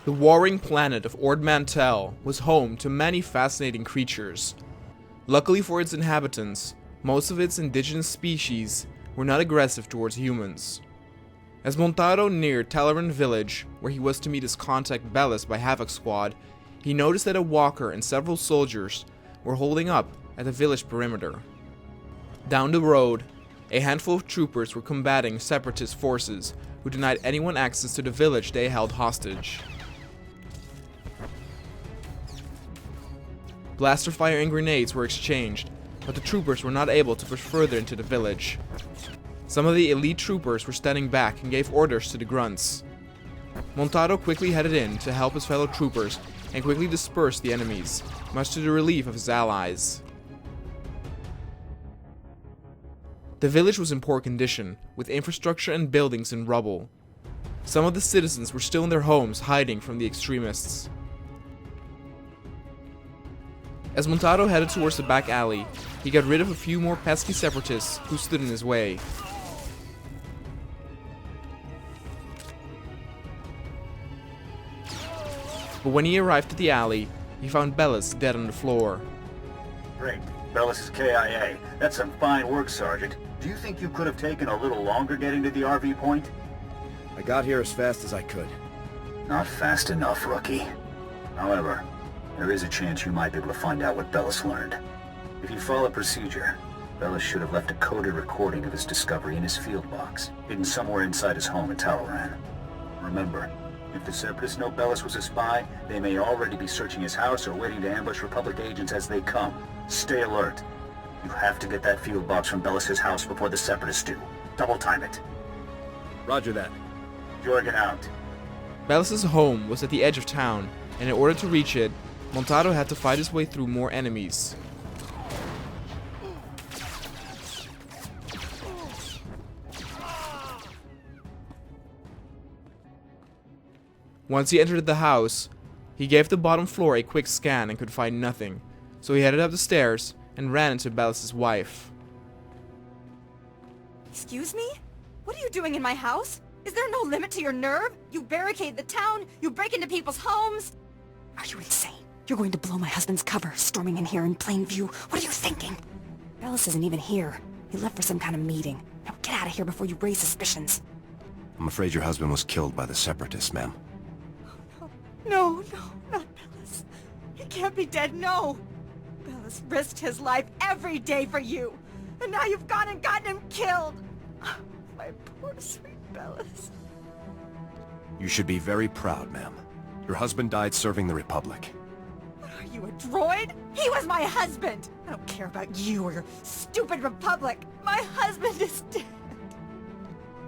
The warring planet of Ord Mantell was home to many fascinating creatures. Luckily for its inhabitants, most of its indigenous species were not aggressive towards humans. As Montaro neared Talaran village, where he was to meet his contact Bellis by Havoc Squad, he noticed that a walker and several soldiers were holding up at the village perimeter. Down the road, a handful of troopers were combating separatist forces who denied anyone access to the village they held hostage. Blaster fire and grenades were exchanged, but the troopers were not able to push further into the village. Some of the elite troopers were standing back and gave orders to the grunts. Montaro quickly headed in to help his fellow troopers and quickly dispersed the enemies, much to the relief of his allies. The village was in poor condition, with infrastructure and buildings in rubble. Some of the citizens were still in their homes hiding from the extremists. As Montaro headed towards the back alley, he got rid of a few more pesky separatists who stood in his way. But when he arrived at the alley, he found Bellis dead on the floor. Great. Bellis is KIA. That's some fine work, Sergeant. Do you think you could have taken a little longer getting to the RV point? I got here as fast as I could. Not fast enough, rookie. However, there is a chance you might be able to find out what Bellis learned. If you follow procedure, Bellis should have left a coded recording of his discovery in his field box, hidden somewhere inside his home in Talaran. Remember, if the Separatists know Bellis was a spy, they may already be searching his house or waiting to ambush Republic agents as they come. Stay alert. You have to get that field box from Bellis' house before the Separatists do. Double time it. Roger that. Jorgen out. Bellis' home was at the edge of town, and in order to reach it, Montaro had to fight his way through more enemies. Once he entered the house, he gave the bottom floor a quick scan and could find nothing, so he headed up the stairs and ran into Bellis' wife. Excuse me? What are you doing in my house? Is there no limit to your nerve? You barricade the town, you break into people's homes. Are you insane? You're going to blow my husband's cover, storming in here in plain view. What are you thinking? Bellis isn't even here. He left for some kind of meeting. Now get out of here before you raise suspicions. I'm afraid your husband was killed by the Separatists, ma'am. No, not Bellis. He can't be dead, no. Bellis risked his life every day for you. And now you've gone and gotten him killed. My poor sweet Bellis. You should be very proud, ma'am. Your husband died serving the Republic. What are you, a droid? He was my husband. I don't care about you or your stupid Republic. My husband is dead.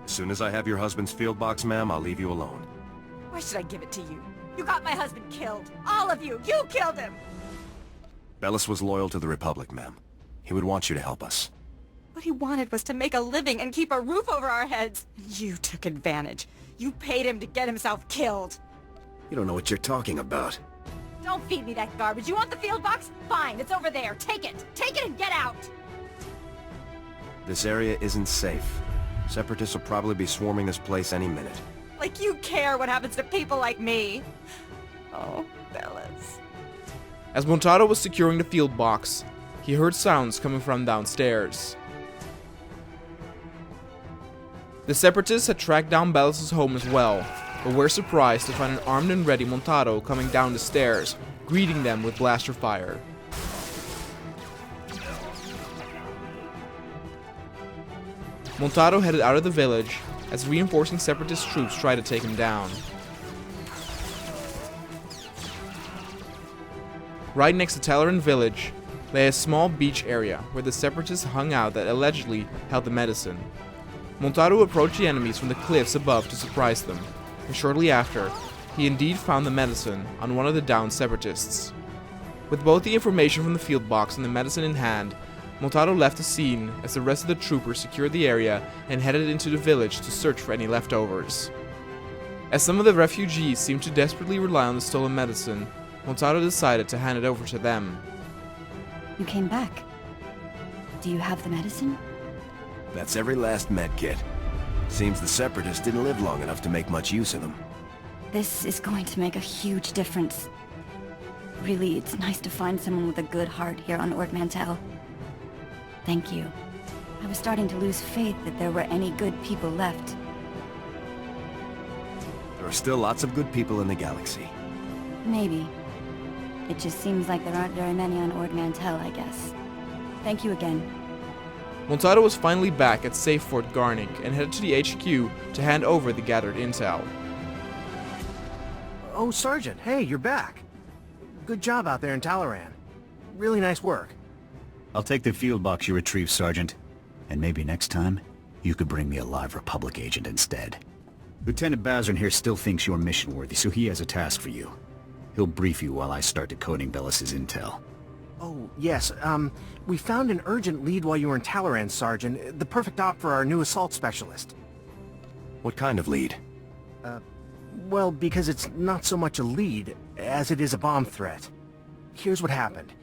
As soon as I have your husband's field box, ma'am, I'll leave you alone. Why should I give it to you? You got my husband killed. All of you. You killed him. Bellis was loyal to the Republic, ma'am. He would want you to help us. What he wanted was to make a living and keep a roof over our heads. You took advantage. You paid him to get himself killed. You don't know what you're talking about. Don't feed me that garbage. You want the field box? Fine, it's over there. Take it. Take it and get out. This area isn't safe. Separatists will probably be swarming this place any minute. Like you care what happens to people like me. Oh, Bellis. As Montaro was securing the field box, he heard sounds coming from downstairs. The Separatists had tracked down Bellis' home as well, but were surprised to find an armed and ready Montaro coming down the stairs, greeting them with blaster fire. Montaro headed out of the village as reinforcing Separatist troops tried to take him down. Right next to Talaran village lay a small beach area where the Separatists hung out that allegedly held the medicine. Montaro approached the enemies from the cliffs above to surprise them, and shortly after, he indeed found the medicine on one of the downed Separatists. With both the information from the field box and the medicine in hand, Montaro left the scene as the rest of the troopers secured the area and headed into the village to search for any leftovers. As some of the refugees seemed to desperately rely on the stolen medicine, Montaro decided to hand it over to them. You came back. Do you have the medicine? That's every last med kit. Seems the Separatists didn't live long enough to make much use of them. This is going to make a huge difference. Really, it's nice to find someone with a good heart here on Ord Mantell. Thank you. I was starting to lose faith that there were any good people left. There are still lots of good people in the galaxy. Maybe. It just seems like there aren't very many on Ord Mantell, I guess. Thank you again. Montado was finally back at Safe Fort Garnick and headed to the HQ to hand over the gathered intel. Oh, Sergeant, hey, you're back. Good job out there in Talaran. Really nice work. I'll take the field box you retrieved, Sergeant. And maybe next time, you could bring me a live Republic agent instead. Lieutenant Bazrin here still thinks you're mission-worthy, so he has a task for you. He'll brief you while I start decoding Bellis's intel. Oh, yes, we found an urgent lead while you were in Talaran, Sergeant. The perfect op for our new assault specialist. What kind of lead? Well, because it's not so much a lead as it is a bomb threat. Here's what happened.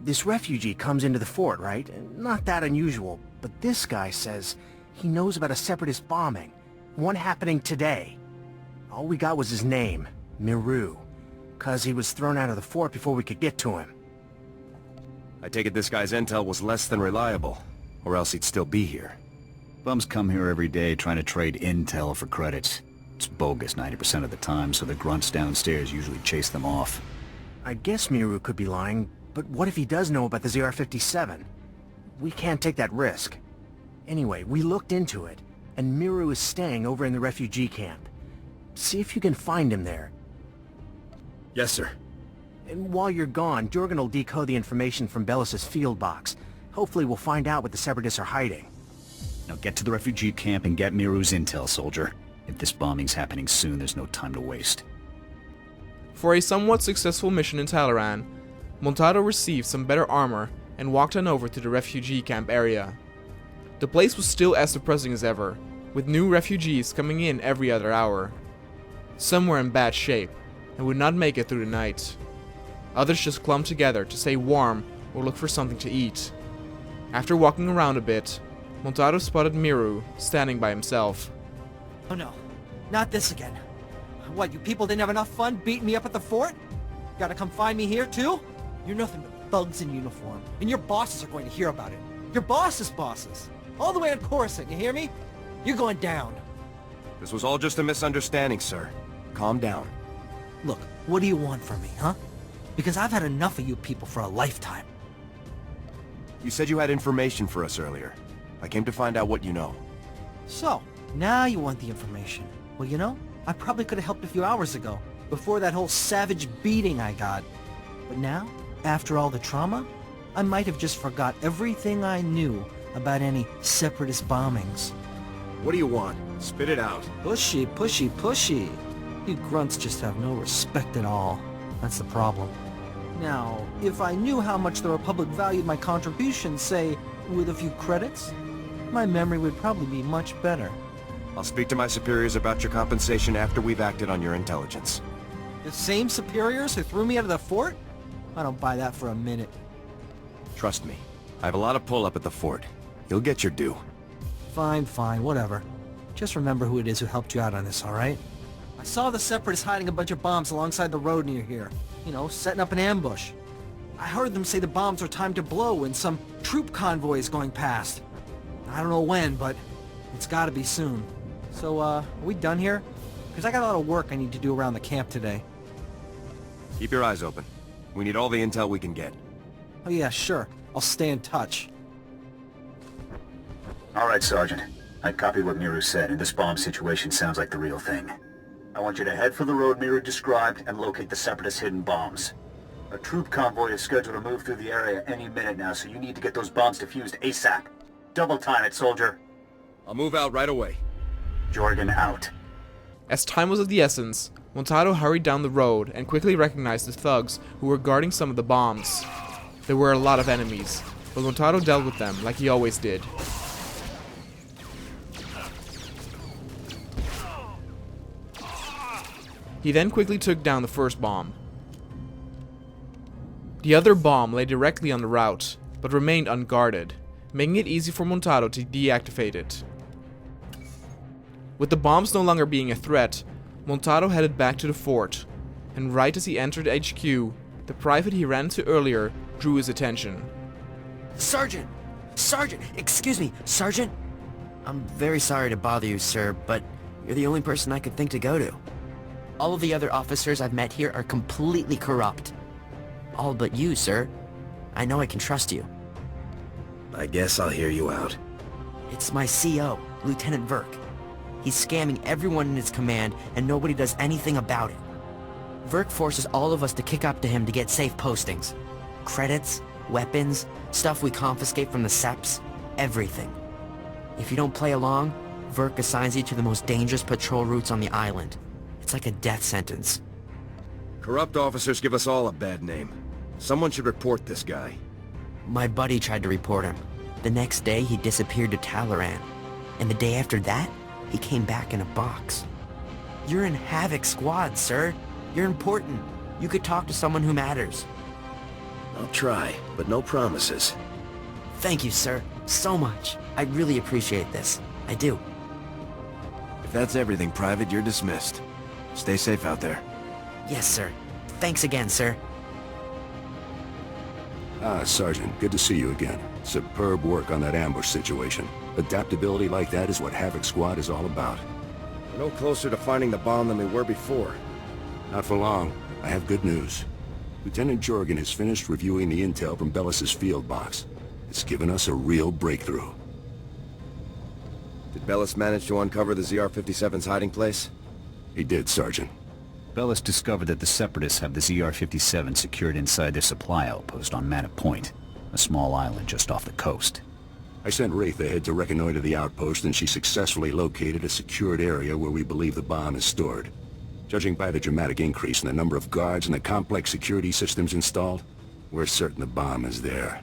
This refugee comes into the fort, right? Not that unusual, but this guy says he knows about a separatist bombing. One happening today. All we got was his name, Miru, 'cause he was thrown out of the fort before we could get to him. I take it this guy's intel was less than reliable, or else he'd still be here. Bums come here every day trying to trade intel for credits. It's bogus 90% of the time, so the grunts downstairs usually chase them off. I guess Miru could be lying, but what if he does know about the ZR-57? We can't take that risk. Anyway, we looked into it, and Miru is staying over in the refugee camp. See if you can find him there. Yes, sir. And while you're gone, Jorgen will decode the information from Bellis's field box. Hopefully we'll find out what the Separatists are hiding. Now get to the refugee camp and get Miru's intel, soldier. If this bombing's happening soon, there's no time to waste. For a somewhat successful mission in Talaran, Montado received some better armor and walked on over to the refugee camp area. The place was still as depressing as ever, with new refugees coming in every other hour. Some were in bad shape and would not make it through the night. Others just clumped together to stay warm or look for something to eat. After walking around a bit, Montado spotted Miru standing by himself. Oh no, not this again. What, you people didn't have enough fun beating me up at the fort? Gotta come find me here too? You're nothing but thugs in uniform, and your bosses are going to hear about it. Your boss's bosses. All the way on Coruscant, you hear me? You're going down. This was all just a misunderstanding, sir. Calm down. Look, what do you want from me, huh? Because I've had enough of you people for a lifetime. You said you had information for us earlier. I came to find out what you know. So, now you want the information. Well, you know, I probably could have helped a few hours ago, before that whole savage beating I got. But now, after all the trauma, I might have just forgot everything I knew about any separatist bombings. What do you want? Spit it out. Pushy, pushy, pushy. You grunts just have no respect at all. That's the problem. Now, if I knew how much the Republic valued my contribution, say, with a few credits, my memory would probably be much better. I'll speak to my superiors about your compensation after we've acted on your intelligence. The same superiors who threw me out of the fort? I don't buy that for a minute. Trust me, I have a lot of pull-up at the fort. You'll get your due. Fine, fine, whatever. Just remember who it is who helped you out on this, alright? I saw the Separatists hiding a bunch of bombs alongside the road near here. You know, setting up an ambush. I heard them say the bombs are timed to blow when some troop convoy is going past. I don't know when, but it's gotta be soon. So, are we done here? Because I got a lot of work I need to do around the camp today. Keep your eyes open. We need all the intel we can get. Oh yeah, sure. I'll stay in touch. All right, Sergeant. I copied what Miru said, and this bomb situation sounds like the real thing. I want you to head for the road Miru described and locate the Separatist hidden bombs. A troop convoy is scheduled to move through the area any minute now, so you need to get those bombs defused ASAP. Double time it, soldier. I'll move out right away. Jorgen out. As time was of the essence, Montado hurried down the road and quickly recognized the thugs who were guarding some of the bombs. There were a lot of enemies, but Montado dealt with them like he always did. He then quickly took down the first bomb. The other bomb lay directly on the route, but remained unguarded, making it easy for Montado to deactivate it. With the bombs no longer being a threat, Montaro headed back to the fort, and right as he entered HQ, the private he ran into earlier drew his attention. Sergeant! Sergeant! Excuse me, Sergeant? I'm very sorry to bother you, sir, but you're the only person I could think to go to. All of the other officers I've met here are completely corrupt. All but you, sir. I know I can trust you. I guess I'll hear you out. It's my CO, Lieutenant Verk. He's scamming everyone in his command, and nobody does anything about it. Verk forces all of us to kick up to him to get safe postings. Credits, weapons, stuff we confiscate from the SEPs, everything. If you don't play along, Verk assigns you to the most dangerous patrol routes on the island. It's like a death sentence. Corrupt officers give us all a bad name. Someone should report this guy. My buddy tried to report him. The next day, he disappeared to Talaran. And the day after that, he came back in a box. You're in Havoc's squad, sir. You're important. You could talk to someone who matters. I'll try, but no promises. Thank you, sir. So much. I really appreciate this. I do. If that's everything, Private, you're dismissed. Stay safe out there. Yes, sir. Thanks again, sir. Ah, Sergeant, good to see you again. Superb work on that ambush situation. Adaptability like that is what Havoc Squad is all about. We're no closer to finding the bomb than we were before. Not for long. I have good news. Lieutenant Jorgen has finished reviewing the intel from Bellis's field box. It's given us a real breakthrough. Did Bellis manage to uncover the ZR-57's hiding place? He did, Sergeant. Bellis discovered that the Separatists have the ZR-57 secured inside their supply outpost on Manor Point, a small island just off the coast. I sent Wraith ahead to reconnoiter the outpost, and she successfully located a secured area where we believe the bomb is stored. Judging by the dramatic increase in the number of guards and the complex security systems installed, we're certain the bomb is there.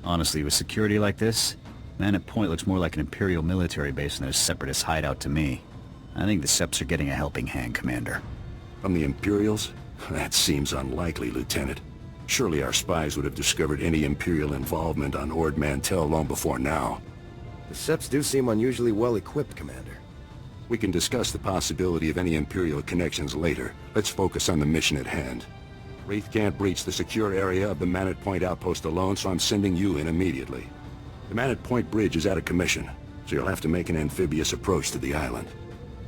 Honestly, with security like this, Manor Point looks more like an Imperial military base than a Separatist hideout to me. I think the Seps are getting a helping hand, Commander. From the Imperials? That seems unlikely, Lieutenant. Surely our spies would have discovered any Imperial involvement on Ord Mantell long before now. The Seps do seem unusually well-equipped, Commander. We can discuss the possibility of any Imperial connections later. Let's focus on the mission at hand. Wraith can't breach the secure area of the Manor Point outpost alone, so I'm sending you in immediately. The Manor Point bridge is out of commission, so you'll have to make an amphibious approach to the island.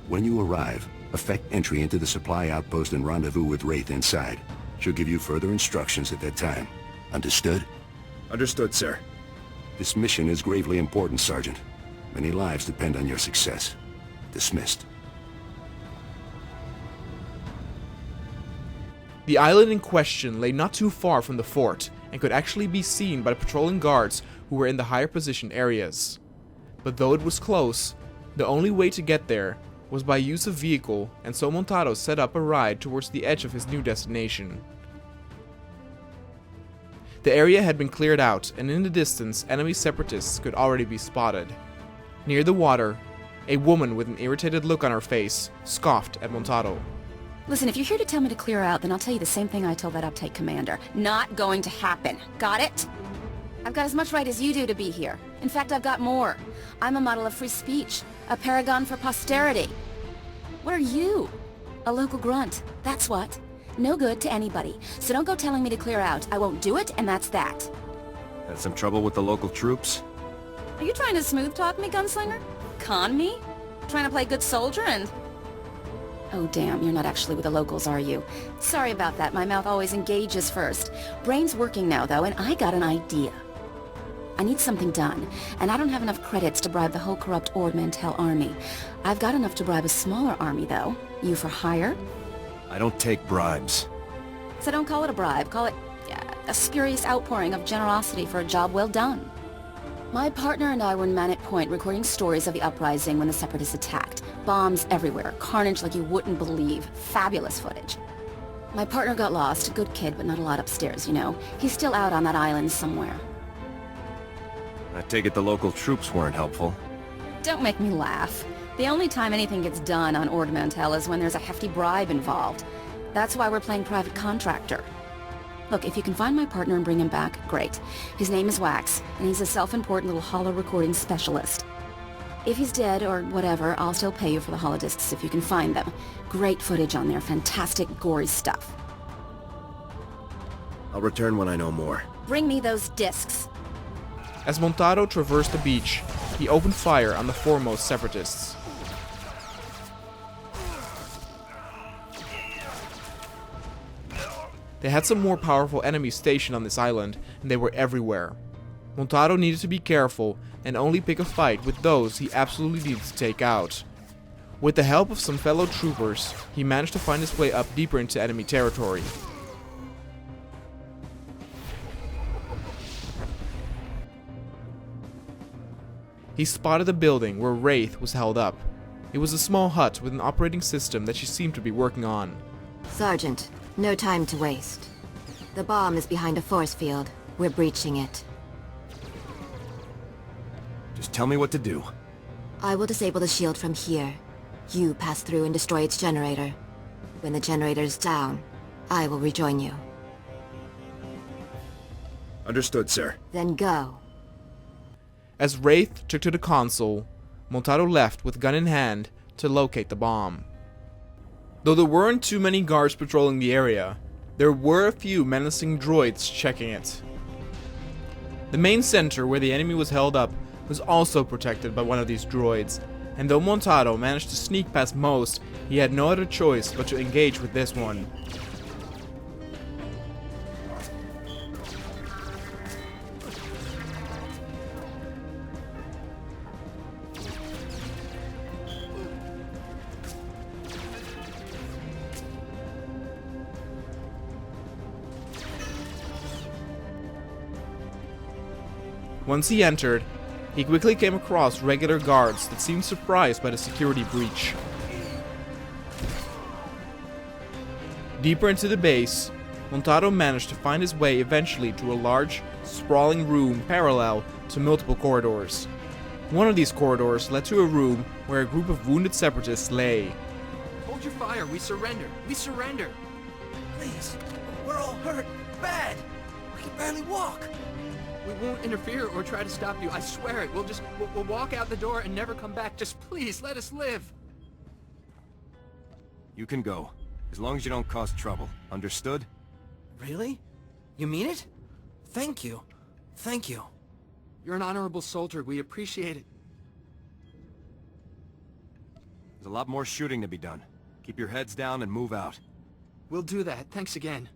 When you arrive, effect entry into the supply outpost and rendezvous with Wraith inside. She'll give you further instructions at that time. Understood? Understood, sir. This mission is gravely important, Sergeant. Many lives depend on your success. Dismissed. The island in question lay not too far from the fort, and could actually be seen by patrolling guards who were in the higher positioned areas. But though it was close, the only way to get there was by use of vehicle, and so Montaro set up a ride towards the edge of his new destination. The area had been cleared out, and in the distance enemy separatists could already be spotted. Near the water, a woman with an irritated look on her face scoffed at Montaro. Listen, if you're here to tell me to clear out, then I'll tell you the same thing I told that uptight commander. Not going to happen. Got it? I've got as much right as you do to be here. In fact, I've got more. I'm a model of free speech. A paragon for posterity. What are you? A local grunt. That's what. No good to anybody. So don't go telling me to clear out. I won't do it, and that's that. Had some trouble with the local troops? Are you trying to smooth talk me, gunslinger? Con me? Trying to play good soldier and... Oh damn, you're not actually with the locals, are you? Sorry about that, my mouth always engages first. Brain's working now, though, and I got an idea. I need something done, and I don't have enough credits to bribe the whole corrupt Ord Mantell army. I've got enough to bribe a smaller army, though. You for hire? I don't take bribes. So don't call it a bribe, call it a spurious outpouring of generosity for a job well done. My partner and I were in Manor Point recording stories of the uprising when the Separatists attacked. Bombs everywhere, carnage like you wouldn't believe. Fabulous footage. My partner got lost, good kid, but not a lot upstairs, you know. He's still out on that island somewhere. I take it the local troops weren't helpful. Don't make me laugh. The only time anything gets done on Ord Mantell is when there's a hefty bribe involved. That's why we're playing private contractor. Look, if you can find my partner and bring him back, great. His name is Wax, and he's a self-important little hollow recording specialist. If he's dead or whatever, I'll still pay you for the holodiscs if you can find them. Great footage on there, fantastic gory stuff. I'll return when I know more. Bring me those discs. As Montaro traversed the beach, he opened fire on the foremost separatists. They had some more powerful enemies stationed on this island, and they were everywhere. Montaro needed to be careful and only pick a fight with those he absolutely needed to take out. With the help of some fellow troopers, he managed to find his way up deeper into enemy territory. He spotted a building where Wraith was held up. It was a small hut with an operating system that she seemed to be working on. Sergeant, no time to waste. The bomb is behind a force field. We're breaching it. Just tell me what to do. I will disable the shield from here. You pass through and destroy its generator. When the generator is down, I will rejoin you. Understood, sir. Then go. As Wraith took to the console, Montaro left with gun in hand to locate the bomb. Though there weren't too many guards patrolling the area, there were a few menacing droids checking it. The main center where the enemy was held up was also protected by one of these droids, and though Montaro managed to sneak past most, he had no other choice but to engage with this one. Once he entered, he quickly came across regular guards that seemed surprised by the security breach. Deeper into the base, Montaro managed to find his way eventually to a large, sprawling room parallel to multiple corridors. One of these corridors led to a room where a group of wounded separatists lay. Hold your fire, we surrender! We surrender! Please, we're all hurt, bad. We can barely walk. We won't interfere or try to stop you, I swear it. We'll walk out the door and never come back. Just please, let us live. You can go, as long as you don't cause trouble. Understood? Really? You mean it? Thank you. Thank you. You're an honorable soldier. We appreciate it. There's a lot more shooting to be done. Keep your heads down and move out. We'll do that. Thanks again.